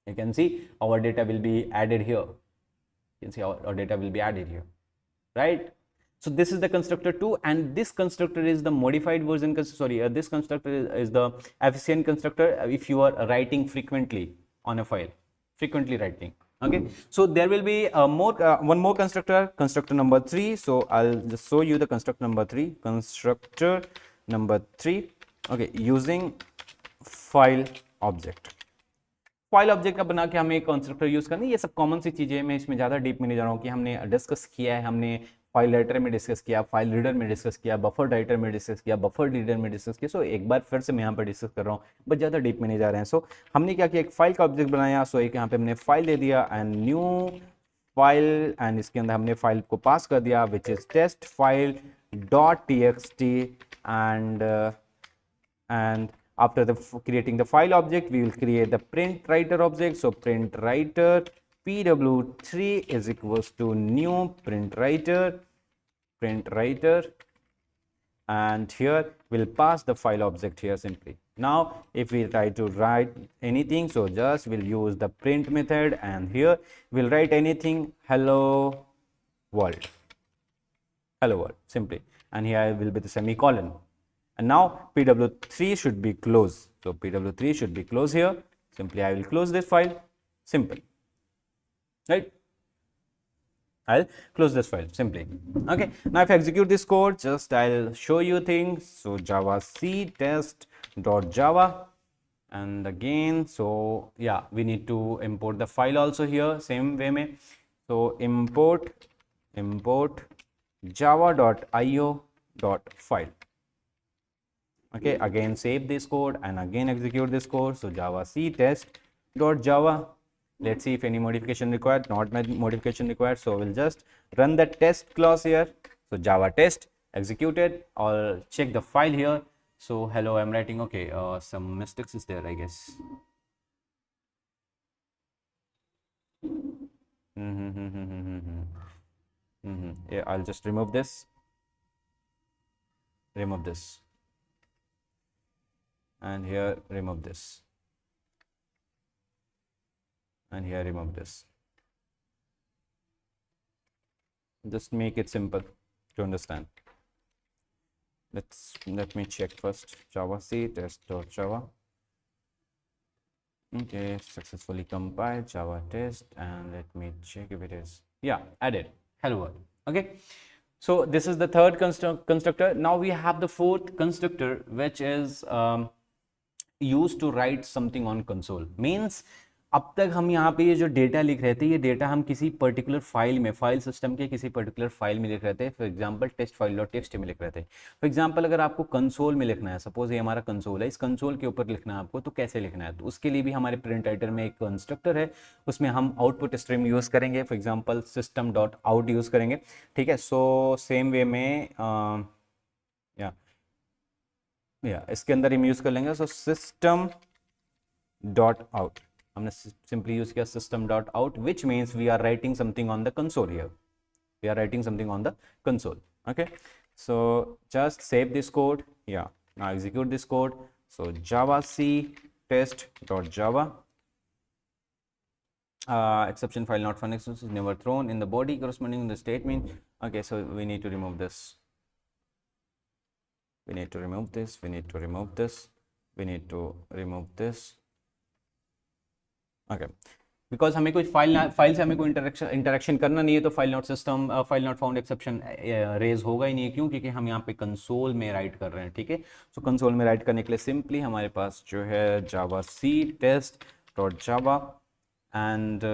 You can see our data will be added here. You can see our data will be added here, right? So this is the constructor 2, and this constructor is the modified version. Sorry, this constructor is the efficient constructor if you are writing frequently on a file, frequently writing. Okay, so there will be one more constructor number 3. So I'll just show you the constructor number 3. Constructor number 3, okay, using file object. File object का बना के हमें एक constructor use करना है. ये सब common सी चीजें, मैं इसमें ज्यादा डीप में नहीं जा रहा हूँ कि हमने डिस्कस किया है, हमने फाइल राइटर में डिस्कस किया, फाइल रीडर में डिस्कस किया, बफर राइटर में डिस्कस किया, बफर रीडर में डिस्कस किया. सो एक बार फिर से मैं यहाँ पर डिस्कस कर रहा हूँ, बट ज़्यादा डीप में नहीं जा रहे हैं. सो हमने क्या किया, एक फाइल का ऑब्जेक्ट बनाया. सो एक यहाँ पे हमने फाइल दे दिया एंड न्यू फाइल, एंड इसके अंदर हमने फाइल को पास कर दिया which is test file dot txt, and after creating the file object, we will create the print writer object. So print writer pw3 is equals to new print writer, and here we'll pass the file object here simply. Now if we try to write anything, so just we'll use the print method, and here we'll write anything, hello world simply, and here will be the semicolon. And now pw3 should be closed. So pw3 should be closed here. Simply I will close this file. Simple, right? I'll close this file simply. Okay, now if I execute this code, just I'll show you things. So Java C test dot Java, and again, so yeah, we need to import the file also here same way mein. So import java.io.file. Okay, again save this code and again execute this code. So Java C test dot Java. Let's see if any modification required. Not modification required, so we'll just run the test clause here. So Java test executed. I'll check the file here. So hello, I'm writing. Okay, some mistakes is there, I guess. Yeah, I'll just remove this, and here remove this, and here remove this. Just make it simple to understand. Let me check first. Java C test.java. Okay, successfully compiled. Java test, and let me check if it is, yeah, added hello world. Okay, so this is the third constructor. Now we have the fourth constructor, which is used to write something on console. Means अब तक हम यहाँ पे ये जो data लिख रहे थे, ये डेटा हम किसी पर्टिकुलर फाइल में, फाइल सिस्टम के किसी पर्टिकुलर फाइल में लिख रहे थे। For example test file dot text में लिख रहे थे। फॉर एग्जांपल अगर आपको कंसोल में लिखना है, सपोज ये हमारा कंसोल है, इस कंसोल के ऊपर लिखना है आपको, तो कैसे लिखना है? तो उसके लिए भी हमारे प्रिंट राइटर में एक कंस्ट्रक्टर है, उसमें हम आउटपुट स्ट्रीम यूज़ करेंगे। For example system dot out use करेंगे, ठीक है। सो सेम वे में या इसके अंदर हम यूज़ कर लेंगे। सो सिस्टम डॉट आउट, हमने सिंपली यूज किया system dot out, which means we are writing something on the console here, we are writing something on the console. Okay, so just save this code. Yeah, now execute this code. So java c test dot java, exception file not found is never thrown in the body corresponding to the statement. Okay, so we need to remove this, we need to remove this, we need to remove this, we need to remove this. Okay, because हमें कोई file से हमें कोई interaction करना नहीं है, तो file not system file not found exception raise होगा ही नहीं है। क्यों? क्योंकि हम यहाँ पे कंसोल में राइट कर रहे हैं, ठीक है। सो कंसोल में राइट करने के लिए सिंपली हमारे पास जो है जावा सी test dot java, and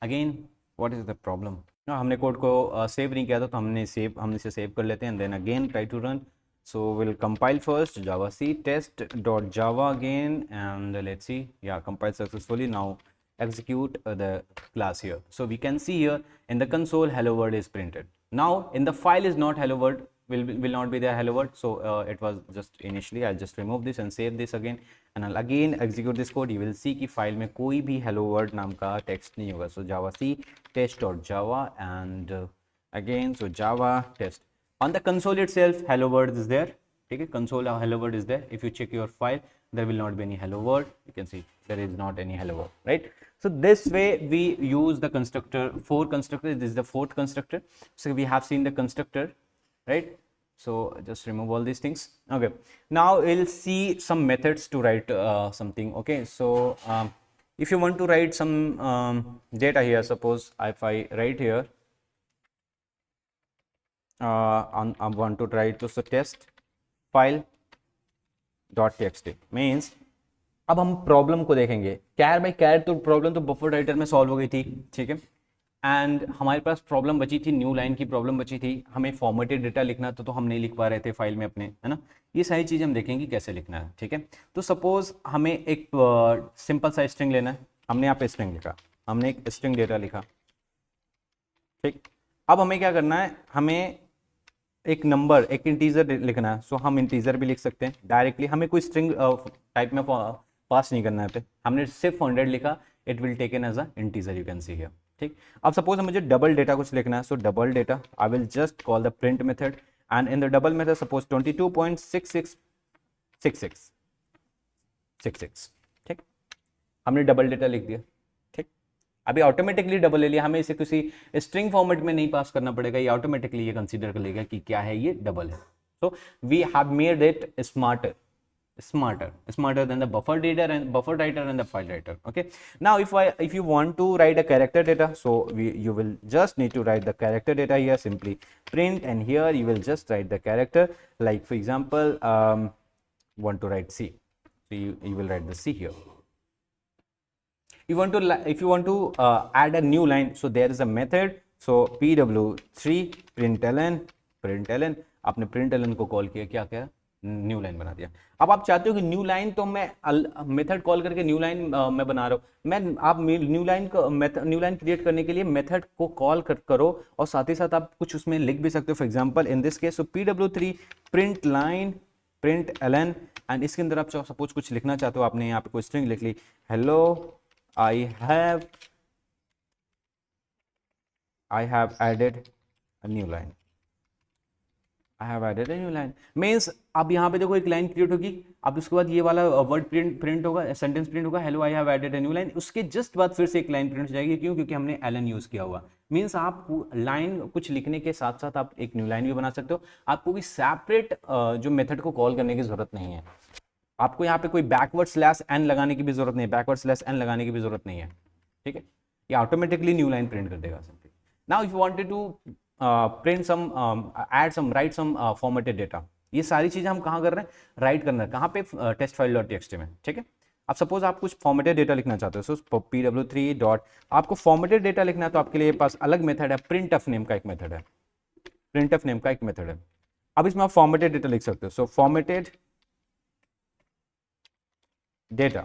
again what is the problem, हमने कोड को सेव नहीं किया था, तो हमने इसे सेव कर लेते हैं, and then again try to run. So we'll compile first java c test dot java again, and let's see, yeah, compiled successfully. Now execute the class here. So we can see here in the console hello world is printed. Now in the file is not hello world, will not be there hello world. So it was just initially, I'll just remove this and save this again, and I'll again execute this code. You will see कि file में कोई भी hello world नाम का text नहीं होगा. So java c test dot java, and again so java test. On the console itself hello world is there, ठीक है, console hello world is there. If you check your file, there will not be any hello world. You can see there is not any hello world, right? So this way we use the constructor, 4 constructor. This is the 4th constructor. So we have seen the constructor, right? So just remove all these things. Okay, now we'll see some methods to write something. Okay, so if you want to write some data here, suppose if I write here I want to write to test file dot txt, means अब हम problem को देखेंगे। कैर by कैर तो problem तो buffer writer में solve हो गई थी, ठीक है, एंड हमारे पास प्रॉब्लम बची थी, न्यू लाइन की प्रॉब्लम बची थी, हमें फॉर्मेटेड डेटा लिखना था, तो हम नहीं लिख पा रहे थे फाइल में अपने, है ना। ये सारी चीज़ हम देखेंगे कैसे लिखना है, ठीक है। तो सपोज हमें एक सिंपल सा स्ट्रिंग लेना है, हमने यहाँ पे स्ट्रिंग लिखा, हमने एक स्ट्रिंग डेटा लिखा, ठीक। अब हमें क्या करना है, हमें एक नंबर, एक इंटीजर लिखना है। सो हम इंटीजर भी लिख सकते हैं डायरेक्टली, हमें कोई स्ट्रिंग टाइप में पास नहीं करना है पे, हमने सिर्फ 100 लिखा, it will taken as a integer, you can see here, ठीक। अब सपोज मुझे डबल डेटा कुछ लिखना है, सो double data I will just call the print method, and in the double method suppose 22.6666, ठीक, हमने डबल डेटा लिख दिया, ठीक। अभी ऑटोमेटिकली डबल ले लिया, हमें इसे किसी स्ट्रिंग फॉर्मेट में नहीं पास करना पड़ेगा, ये ऑटोमेटिकली ये कंसीडर कर लेगा कि क्या है, ये डबल है। So we have made it smarter than the buffer writer and the file writer. Okay, now if you want to write a character data, so you will just need to write the character data here, simply print, and here you will just write the character, like for example want to write c, so you will write the c here. If you want to add a new line, so there is a method, so pw3 println, आपने println को call किया, क्या क्या new line बना दिया। अब आप चाहते हो कि न्यू लाइन तो मैं मेथड कॉल करके न्यू लाइन मैं बना रहा हूँ, मैं आप न्यू लाइन क्रिएट करने के लिए मेथड को कॉल करो, और साथ ही साथ आप कुछ उसमें लिख भी सकते हो। For example in this case so pw3 println, and इसके अंदर आप सपोज कुछ लिखना चाहते हो, आपने यहाँ पे कोई स्ट्रिंग लिख ली, hello I have added a new line, I have added a new line, means अब यहाँ पे देखो एक लाइन क्रिएट होगी, अब उसके बाद ये वाला वर्ड प्रिंट होगा, सेंटेंस प्रिंट होगा, hello I have added a new line, उसके जस्ट बाद फिर से एक लाइन प्रिंट हो जाएगी। क्यों? क्योंकि हमने एलन यूज किया हुआ। मीन्स आप लाइन कुछ लिखने के साथ साथ आप एक न्यू लाइन भी बना सकते हो, आपको भी सेपरेट जो मेथड को कॉल करने की जरूरत नहीं है, आपको यहाँ पे कोई बैकवर्ड स्लैश एन लगाने की भी जरूरत नहीं है, बैकवर्ड स्लैश एन लगाने की भी जरूरत नहीं है, ठीक है, ये ऑटोमेटिकली न्यू लाइन प्रिंट कर देगा। Now if you wanted to print some add some write some formatted data, ये सारी चीजें हम कहाँ कर रहे हैं, राइट करना है, कहाँ पे टेस्ट फाइल डॉट टेक्स्ट में, ठीक है। अब सपोज आप कुछ फॉर्मेटेड डेटा लिखना चाहते हो, सो pw3 डॉट, आपको फॉर्मेटेड डेटा लिखना है तो आपके लिए पास अलग मेथड है, printf नेम का एक मेथड है, printf नेम का एक मेथड है। अब इसमें आप फॉर्मेटेड डेटा लिख सकते हो, सो फॉर्मेटेड डेटा,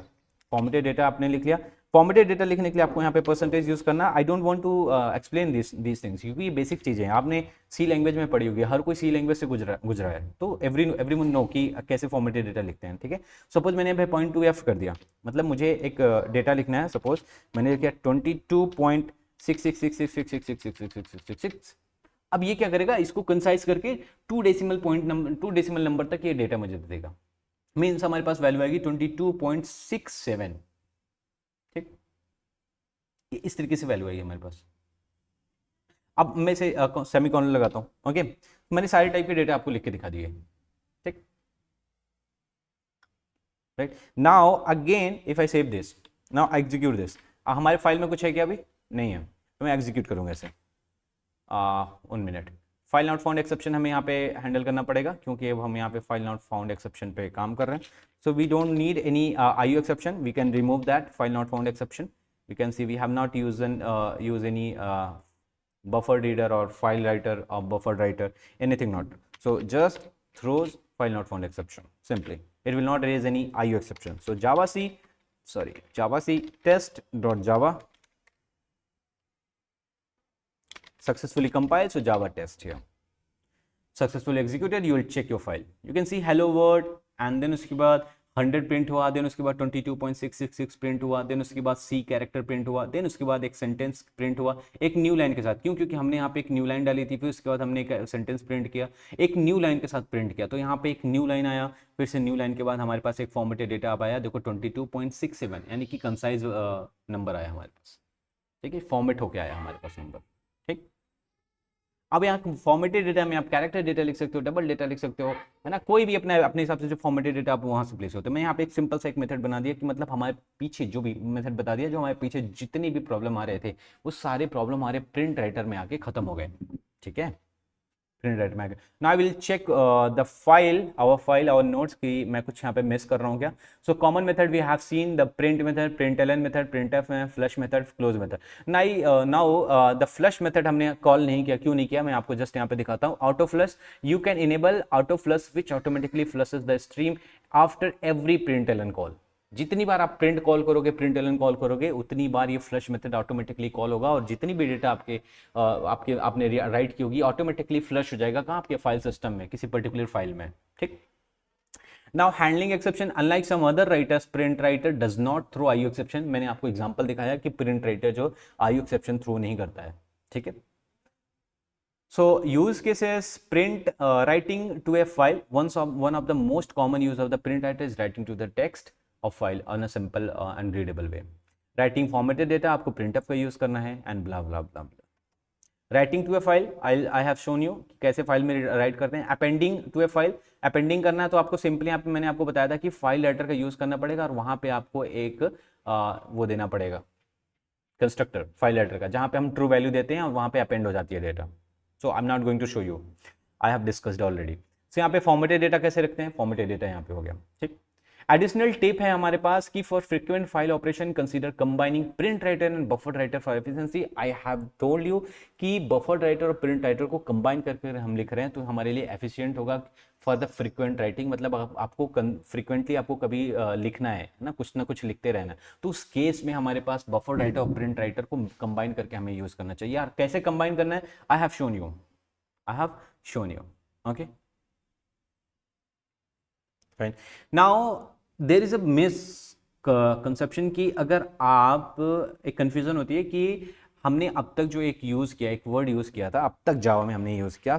फॉर्मेटेड डेटा आपने लिख लिया। फॉर्मेटेड डेटा लिखने के लिए आपको यहाँ पे परसेंटेज यूज करना। I don't want to explain these things, क्योंकि ये बेसिक चीजें हैं, आपने सी लैंग्वेज में पढ़ी होगी, हर कोई सी लैंग्वेज से गुजरा है, तो एवरीवन नो कि कैसे फॉर्मेटेड डेटा लिखते हैं, ठीक है। सपोज मैंने यहाँ पॉइंट टू एफ कर दिया, मतलब मुझे एक डेटा लिखना है, सपोज मैंने लिखा 22.6666666666। अब ये क्या करेगा, इसको कंसाइज करके 2 डेसिमल नंबर तक ये डेटा मुझे दे देगा। मीन्स हमारे पास वैल्यू आएगी 22.67, ठीक, इस तरीके से वैल्यू आएगी हमारे पास। अब मैं से सेमीकोलन लगाता हूं, ओके, मैंने सारे टाइप के डेटा आपको लिख के दिखा दिए, ठीक, right. Now again if I save this, now execute this, हमारे फाइल में कुछ है क्या, अभी नहीं है, तो मैं एग्जीक्यूट करूंगा ऐसे। 1 minute, file not found exception हमें यहाँ पे हैंडल करना पड़ेगा, क्योंकि अब हम यहाँ पे फाइल नॉट फाउंड एक्सेप्शन पे काम कर रहे हैं। So we don't need any IO exception, we can remove that file not found exception. We can see we have not use any buffer reader or file writer or buffer writer, anything not. So just throws file not found exception, simply it will not raise any IO exception. So javac test.java successfully compiled, so java test here successfully executed, you will check your file, you can see hello world, and then उसके बाद 100 print हुआ, then उसके बाद 22.666 print हुआ, then उसके बाद C character print हुआ, then उसके बाद एक सेंटेंस प्रिंट हुआ एक न्यू लाइन के साथ, क्यों, क्योंकि हमने यहाँ पे एक न्यू लाइन डाली थी, फिर उसके बाद हमने एक सेंटेंस प्रिंट किया, एक न्यू लाइन के साथ प्रिंट किया, तो यहाँ पे एक न्यू लाइन आया, फिर से न्यू लाइन के बाद हमारे पास एक फॉर्मेटेड डेटा अब आया, देखो 22.67, यानी कि कंसाइज नंबर आया हमारे पास, ठीक है, फॉर्मेट होके आया हमारे पास नंबर, ठीक। अब यहाँ फॉर्मेटेड डेटा में आप कैरेक्टर डेटा लिख सकते हो, डबल डेटा लिख सकते हो, है ना, कोई भी अपने हिसाब से जो फॉर्मेटेड डेटा आप वहां से प्लेस होते हैं। मैं यहाँ पे एक सिंपल सा एक मेथड बना दिया कि मतलब हमारे पीछे जो भी मेथड बता दिया, जो हमारे पीछे जितनी भी प्रॉब्लम आ रहे थे वो सारे प्रॉब्लम हमारे प्रिंट राइटर में आके खत्म हो गए, ठीक है, प्रिंट राइटर में आके। Now I will check the file, our notes की मैं कुछ यहाँ पे मिस कर रहा हूँ क्या। So common method we have seen the print method, println method, printf में flush method, close method. Now the flush method हमने कॉल नहीं किया, क्यों नहीं किया, मैं आपको जस्ट यहाँ पे दिखाता हूँ। Auto flush, you can enable auto flush which automatically flushes the stream after every println call. जितनी बार आप प्रिंट कॉल करोगे, प्रिंटलन कॉल करोगे, उतनी बार ये फ्लश मेथड ऑटोमेटिकली कॉल होगा, और जितनी भी डेटा आपने राइट की होगी ऑटोमेटिकली फ्लश हो जाएगा, कहाँ, आपके फाइल सिस्टम में, किसी पर्टिकुलर फाइल में, ठीक। Now handling exception, unlike some other writers, print writer does not throw IO exception. मैंने आपको एग्जांपल दिखाया कि प्रिंट राइटर जो IO एक्सेप्शन थ्रो नहीं करता है, ठीक है। So use cases, print writing to a file. One of the most common use of the print writer is writing to the text of file on a simple and readable way. Writing formatted data आपको printf का use करना है and blah blah blah blah. Writing to a file, I have shown you कैसे file में right करते हैं. Appending to a file, appending करना है तो आपको सिंपली यहाँ पे मैंने आपको बताया था कि फाइल राइटर का यूज करना पड़ेगा, और वहां पे आपको एक वो देना पड़ेगा कंस्ट्रक्टर फाइल राइटर का, जहां पे हम ट्रू वैल्यू देते हैं और वहां पे अपेंड हो जाती है data. So I'm not going to show you. I have discussed already. So यहाँ पे फॉर्मेटेड डेटा कैसे रखते हैं, फॉर्मेटेड डेटा यहाँ पे हो गया, ठीक. एडिशनल टिप है हमारे पास कि for frequent file operation consider combining print writer and buffer writer for efficiency. I have told you कि बफर राइटर और प्रिंट राइटर को कंबाइन करके हम लिख रहे हैं तो हमारे लिए एफिशिएंट होगा फॉर द फ्रीक्वेंट राइटिंग. मतलब आपको फ्रीक्वेंटली आपको कभी लिखना है ना कुछ लिखते रहना, तो उस केस में हमारे पास बफर राइटर और प्रिंट राइटर को कंबाइन करके हमें यूज करना चाहिए. यार कैसे कंबाइन करना है, I have shown you. Okay fine. Now there is a misconception कि अगर आप, एक कंफ्यूजन होती है कि हमने अब तक जो एक वर्ड यूज किया था, अब तक जावा में हमने यूज किया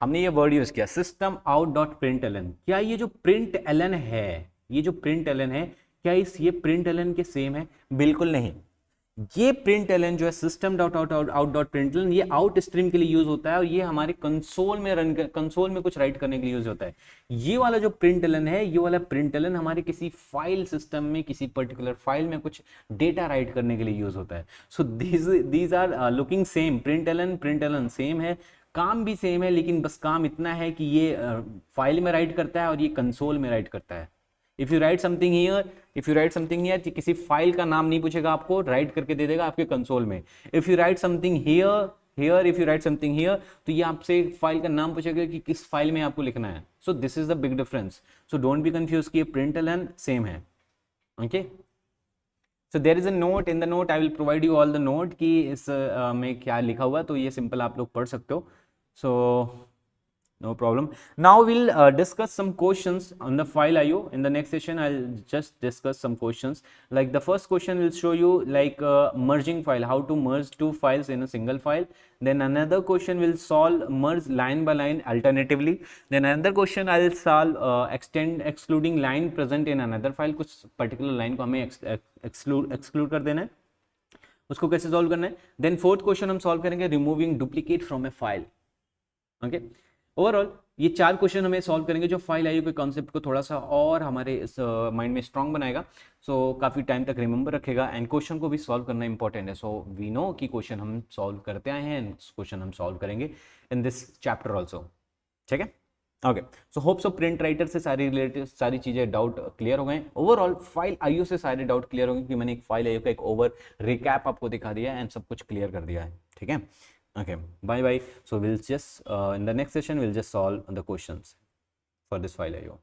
हमने ये वर्ड यूज किया system out dot println. क्या ये जो प्रिंट एलन है, क्या ये प्रिंट एलन के सेम है? बिल्कुल नहीं. ये प्रिंट एलन जो है system dot out dot println, ये आउट स्ट्रीम के लिए यूज होता है, और ये हमारे कंसोल में कुछ राइट करने के लिए यूज होता है. ये वाला जो प्रिंट एलन है, ये वाला प्रिंट एलन हमारे किसी फाइल सिस्टम में, किसी पर्टिकुलर फाइल में कुछ डेटा राइट करने के लिए यूज होता है. So these are looking same. Println same है, काम भी सेम है, लेकिन बस काम इतना है कि ये फाइल में राइट करता है और ये कंसोल में राइट करता है। If you right something here, किसी फाइल का नाम नहीं पूछेगा आपको, राइट करके दे देगा आपके कंसोल में। If you right something here if you right something here, तो ये आपसे फाइल का नाम पूछेगा कि किस फाइल में आपको लिखना है। So this is the big difference. So don't be confuse कि println सेम है। Okay, so there is a note, in the note I will provide you all the note कि इस में क्या लिखा हुआ, तो ये सिंपल आप लोग पढ़ सकते हो। सो no problem. Now we'll discuss some questions on the file IO. In the next session I'll just discuss some questions. Like the first question will show you like merging file, how to merge two files in a single file. Then another question will solve merge line by line alternatively. Then another question I'll solve extend excluding line present in another file. कुछ particular line को हमें exclude कर देना है, उसको कैसे solve करना है। देन फोर्थ क्वेश्चन हम सॉल्व करेंगे removing duplicate from A file. Okay, overall ये 4 क्वेश्चन हमें सॉल्व करेंगे जो फाइल आईओ के कॉन्सेप्ट को थोड़ा सा और हमारे इस माइंड में स्ट्रांग बनाएगा। सो काफ़ी टाइम तक रिमेंबर रखेगा, एंड क्वेश्चन को भी सॉल्व करना इंपॉर्टेंट है। सो वी नो कि क्वेश्चन हम सॉल्व करते आए हैं, एंड क्वेश्चन हम सॉल्व करेंगे इन दिस चैप्टर ऑल्सो। ठीक है, okay. So hope so print writer से सारी रिलेटेड सारी चीज़ें डाउट क्लियर हो गए। ओवरऑल फाइल आईओ से सारे डाउट क्लियर हो गए, क्योंकि मैंने एक फाइल आईओ का एक ओवर रिकैप आपको दिखा दिया है एंड सब कुछ क्लियर कर दिया है। ठीक है, okay, bye. So we'll just in the next session we'll just solve the questions for this file IO.